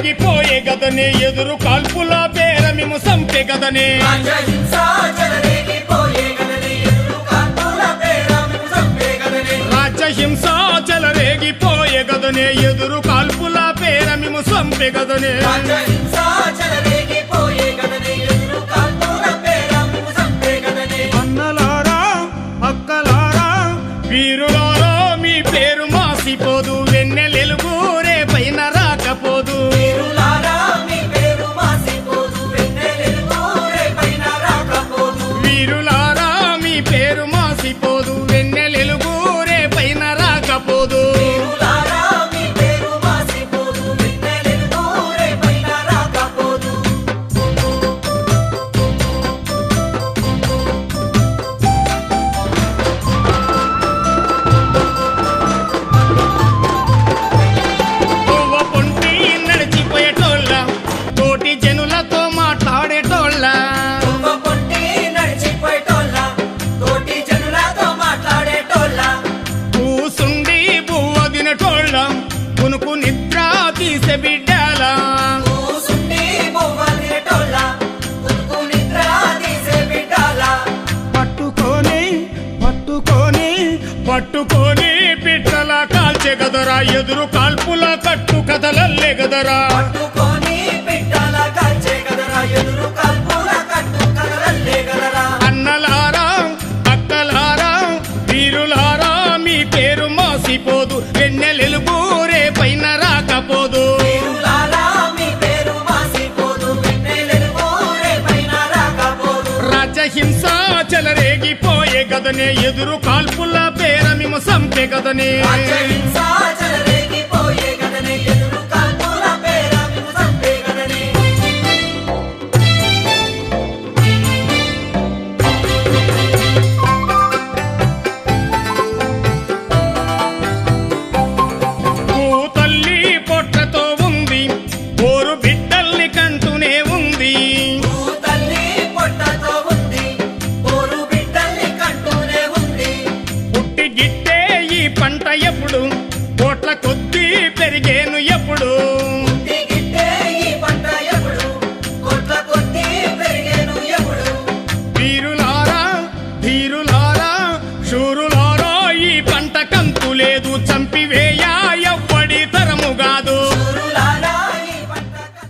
చెలరేగిపోయే గదనే ఎదురు కాల్పుల పేర మేము సంపే గదనే రాజ్యహింస చెలరేగిపోయే గదనే ఎదురు కాల్పుల పేర మేము సంపే గదనే అన్నలారా అక్కలారా వీరులారా మీ పేరు మాసిపోదు వెన్నెలెలుగు రేపైన రాకపోదు వీరులారా మీ పేరు మాసిపోదు వెన్నెలెలుగు రేపైన రాకపోదు కునుకు నిద్ర తీసే బిడ్డలా పట్టుకొని పట్టుకొని పట్టుకొని పిట్టల కాల్చే గదరా ఎదురు కాల్పుల కట్టు కథలల్లే గదరా అన్నలారా అక్కలారా వీరులారా మీ పేరు మాసిపోదు వెన్నెలెలుగు రేపైన రాకపోదు రాజ్యహింస చెలరేగిపోయే గదనే ఎదురు కాల్పుల పేర మేము సంపే గదనే పంట ఎప్పుడు కోట్ల కొద్ది పెరిగేను ఎప్పుడు వీరులారా ధీరులారా శూరులారా ఈ పంట కంతు లేదు చంపివేయ